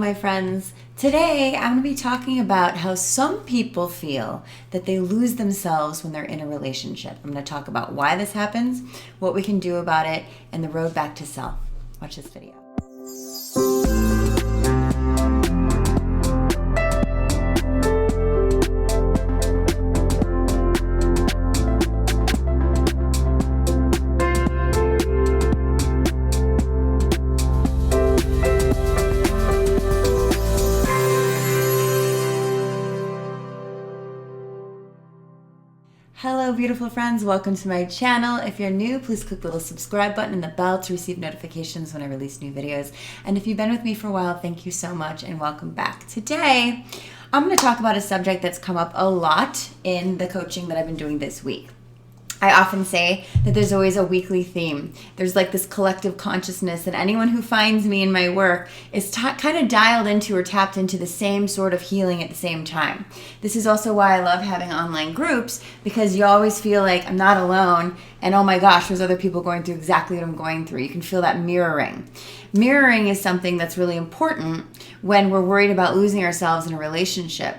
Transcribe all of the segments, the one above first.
my friends. Today, I'm going to be talking about how some people feel that they lose themselves when they're in a relationship. I'm going to talk about why this happens, what we can do about it, and the road back to self. Watch this video. Hello beautiful friends, welcome to my channel. If you're new, please click the little subscribe button and the bell to receive notifications when I release new videos. And if you've been with me for a while, thank you so much and welcome back. Today, I'm going to talk about a subject that's come up a lot in the coaching that I've been doing this week. I often say that there's always a weekly theme. There's like this collective consciousness that anyone who finds me in my work is kind of dialed into or tapped into the same sort of healing at the same time. This is also why I love having online groups, because you always feel like I'm not alone and oh my gosh, there's other people going through exactly what I'm going through. You can feel that mirroring. Mirroring is something that's really important when we're worried about losing ourselves in a relationship.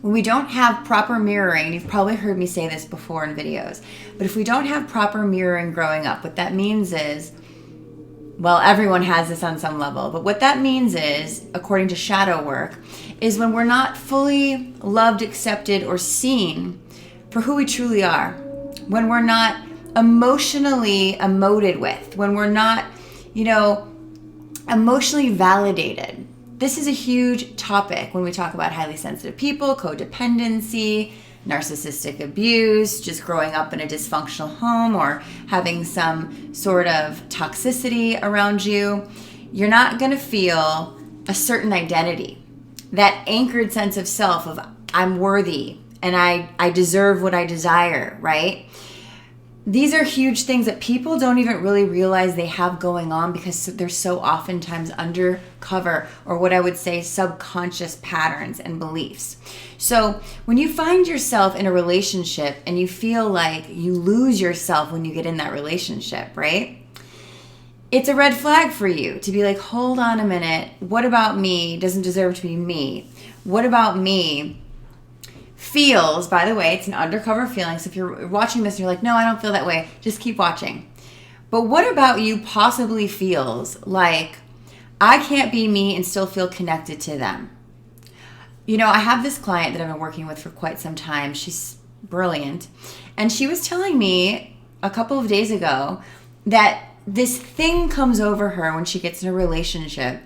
When we don't have proper mirroring, you've probably heard me say this before in videos, but if we don't have proper mirroring growing up, what that means is, well, everyone has this on some level, but what that means is, according to shadow work, is when we're not fully loved, accepted, or seen for who we truly are, when we're not emotionally emoted with, when we're not, emotionally validated. This is a huge topic when we talk about highly sensitive people, codependency, narcissistic abuse, just growing up in a dysfunctional home or having some sort of toxicity around you. You're not going to feel a certain identity, that anchored sense of self of I'm worthy and I deserve what I desire, right? These are huge things that people don't even really realize they have going on because they're so oftentimes undercover, or what I would say subconscious patterns and beliefs. So when you find yourself in a relationship and you feel like you lose yourself when you get in that relationship, right? It's a red flag for you to be like, hold on a minute. What about me doesn't deserve to be me? What about me feels, by the way, it's an undercover feeling. So if you're watching this and you're like, no, I don't feel that way, just keep watching. But what about you possibly feels like I can't be me and still feel connected to them? I have this client that I've been working with for quite some time. She's brilliant. And she was telling me a couple of days ago that this thing comes over her when she gets in a relationship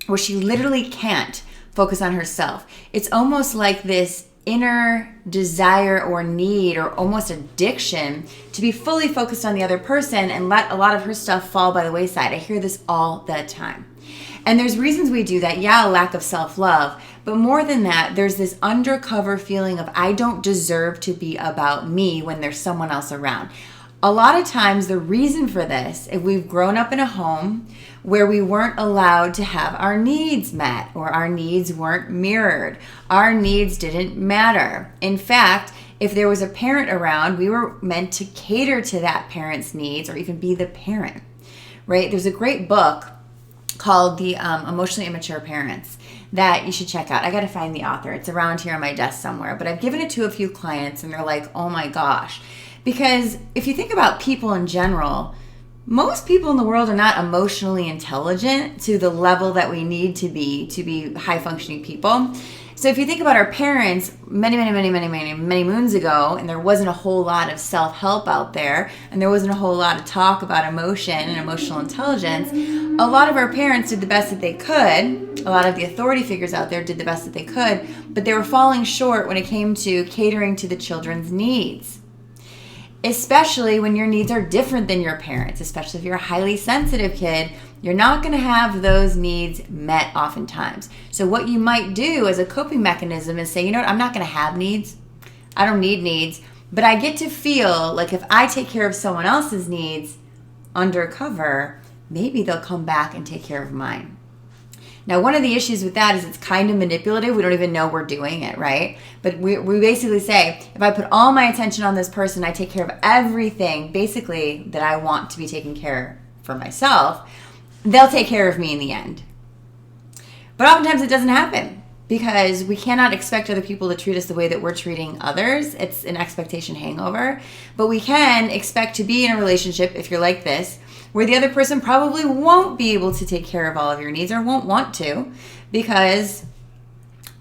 where she literally can't focus on herself. It's almost like this inner desire or need or almost addiction to be fully focused on the other person and let a lot of her stuff fall by the wayside. I hear this all the time. And there's reasons we do that. Yeah, a lack of self-love. But more than that, there's this undercover feeling of I don't deserve to be about me when there's someone else around. A lot of times the reason for this, if we've grown up in a home where we weren't allowed to have our needs met or our needs weren't mirrored, our needs didn't matter. In fact, if there was a parent around, we were meant to cater to that parent's needs or even be the parent, right? There's a great book called The Emotionally Immature Parents that you should check out. I got to find the author. It's around here on my desk somewhere, but I've given it to a few clients and they're like, oh my gosh. Because if you think about people in general, most people in the world are not emotionally intelligent to the level that we need to be high-functioning people. So if you think about our parents many moons ago, and there wasn't a whole lot of self-help out there, and there wasn't a whole lot of talk about emotion and emotional intelligence, a lot of our parents did the best that they could. A lot of the authority figures out there did the best that they could, but they were falling short when it came to catering to the children's needs. Especially when your needs are different than your parents, especially if you're a highly sensitive kid, you're not going to have those needs met oftentimes. So what you might do as a coping mechanism is say, you know what, I'm not going to have needs. I don't need needs, but I get to feel like if I take care of someone else's needs undercover, maybe they'll come back and take care of mine. Now, one of the issues with that is it's kind of manipulative. We don't even know we're doing it, right? But we basically say, if I put all my attention on this person, I take care of everything, basically, that I want to be taken care of for myself, they'll take care of me in the end. But oftentimes it doesn't happen because we cannot expect other people to treat us the way that we're treating others. It's an expectation hangover. But we can expect to be in a relationship, if you're like this, where the other person probably won't be able to take care of all of your needs or won't want to, because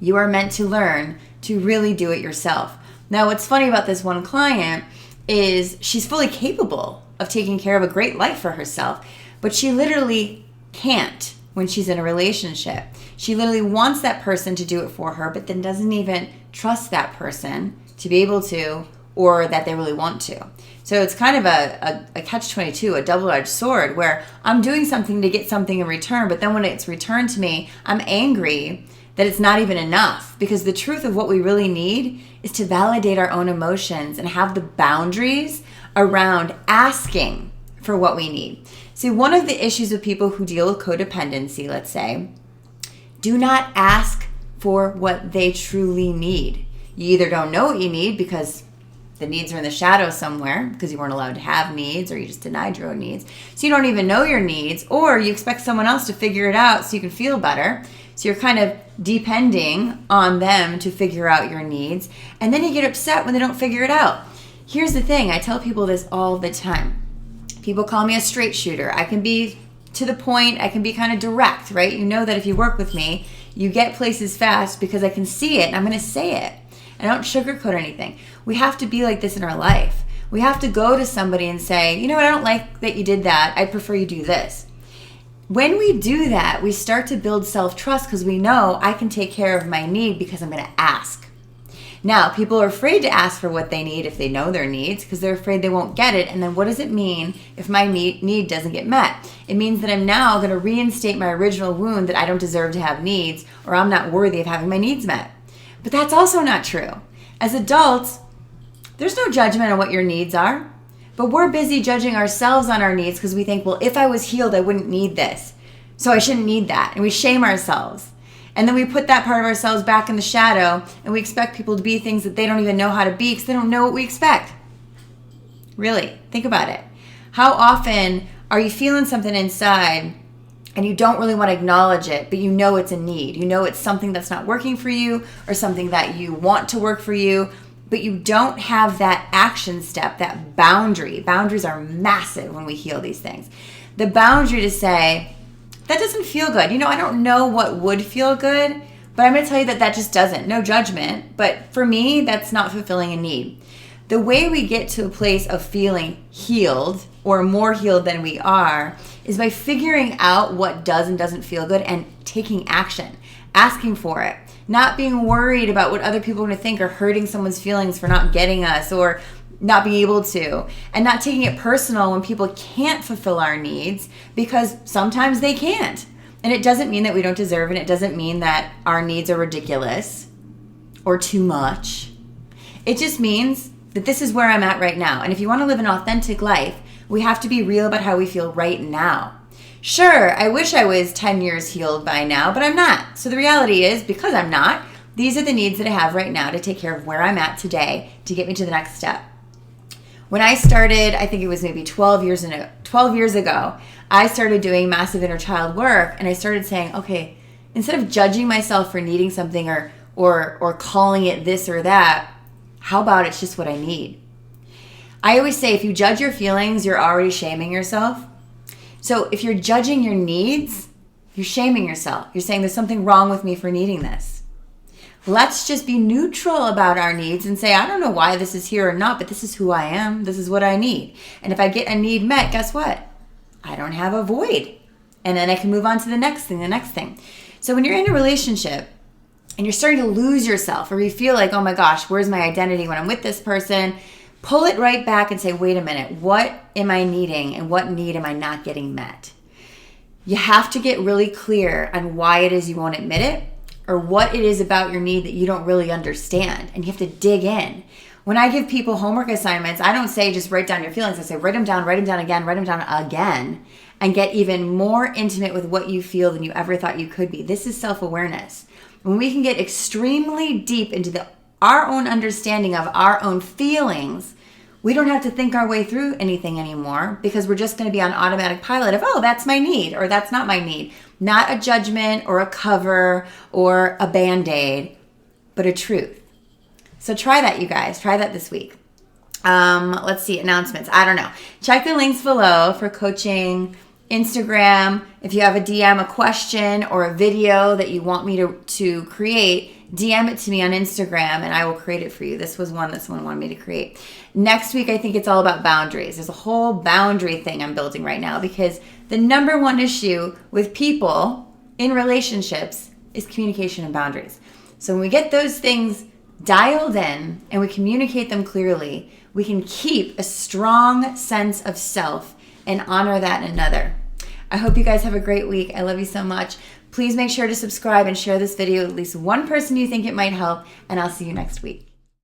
you are meant to learn to really do it yourself. Now, what's funny about this one client is she's fully capable of taking care of a great life for herself, but she literally can't when she's in a relationship. She literally wants that person to do it for her, but then doesn't even trust that person to be able to, or that they really want to. So it's kind of a catch-22, a double-edged sword, where I'm doing something to get something in return, but then when it's returned to me, I'm angry that it's not even enough, because the truth of what we really need is to validate our own emotions and have the boundaries around asking for what we need. See, one of the issues with people who deal with codependency, let's say, do not ask for what they truly need. You either don't know what you need because the needs are in the shadow somewhere because you weren't allowed to have needs, or you just denied your own needs. So you don't even know your needs, or you expect someone else to figure it out so you can feel better. So you're kind of depending on them to figure out your needs. And then you get upset when they don't figure it out. Here's the thing. I tell people this all the time. People call me a straight shooter. I can be to the point. I can be kind of direct, right? You know that if you work with me, you get places fast because I can see it and I'm going to say it. I don't sugarcoat anything. We have to be like this in our life. We have to go to somebody and say, you know what, I don't like that you did that. I'd prefer you do this. When we do that, we start to build self-trust because we know I can take care of my need because I'm going to ask. Now, people are afraid to ask for what they need if they know their needs because they're afraid they won't get it. And then what does it mean if my need doesn't get met? It means that I'm now going to reinstate my original wound that I don't deserve to have needs, or I'm not worthy of having my needs met. But that's also not true. As adults, there's no judgment on what your needs are. But we're busy judging ourselves on our needs because we think, well, if I was healed, I wouldn't need this. So I shouldn't need that. And we shame ourselves. And then we put that part of ourselves back in the shadow, and we expect people to be things that they don't even know how to be because they don't know what we expect. Really, think about it. How often are you feeling something inside and you don't really want to acknowledge it, but you know it's a need. You know it's something that's not working for you or something that you want to work for you, but you don't have that action step, that boundary. Boundaries are massive when we heal these things. The boundary to say, that doesn't feel good. You know, I don't know what would feel good, but I'm going to tell you that just doesn't. No judgment. But for me, that's not fulfilling a need. The way we get to a place of feeling healed or more healed than we are is by figuring out what does and doesn't feel good and taking action, asking for it, not being worried about what other people are going to think or hurting someone's feelings for not getting us or not being able to, and not taking it personal when people can't fulfill our needs, because sometimes they can't. And it doesn't mean that we don't deserve it. It doesn't mean that our needs are ridiculous or too much. It just means that this is where I'm at right now. And if you want to live an authentic life, we have to be real about how we feel right now. Sure, I wish I was 10 years healed by now, but I'm not. So the reality is, because I'm not, these are the needs that I have right now to take care of where I'm at today to get me to the next step. When I started, I think it was maybe 12 years ago, I started doing massive inner child work, and I started saying, okay, instead of judging myself for needing something or calling it this or that, how about it's just what I need? I always say, if you judge your feelings, you're already shaming yourself. So if you're judging your needs, you're shaming yourself. You're saying there's something wrong with me for needing this. Let's just be neutral about our needs and say, I don't know why this is here or not, but this is who I am. This is what I need. And if I get a need met, guess what? I don't have a void. And then I can move on to the next thing. So when you're in a relationship and you're starting to lose yourself, or you feel like, oh my gosh, where's my identity when I'm with this person? Pull it right back and say, wait a minute, what am I needing and what need am I not getting met? You have to get really clear on why it is you won't admit it, or what it is about your need that you don't really understand. And you have to dig in. When I give people homework assignments, I don't say just write down your feelings. I say write them down again, and get even more intimate with what you feel than you ever thought you could be. This is self-awareness. When we can get extremely deep into our own understanding of our own feelings, we don't have to think our way through anything anymore, because we're just going to be on automatic pilot of, oh, that's my need or that's not my need. Not a judgment or a cover or a Band-Aid, but a truth. So try that, you guys. Try that this week. Let's see, announcements. I don't know. Check the links below for coaching, Instagram. If you have a DM, a question, or a video that you want me to create, DM it to me on Instagram and I will create it for you. This was one that someone wanted me to create. Next week, I think it's all about boundaries. There's a whole boundary thing I'm building right now because the number one issue with people in relationships is communication and boundaries. So when we get those things dialed in and we communicate them clearly, we can keep a strong sense of self and honor that in another. I hope you guys have a great week. I love you so much. Please make sure to subscribe and share this video with at least one person you think it might help, and I'll see you next week.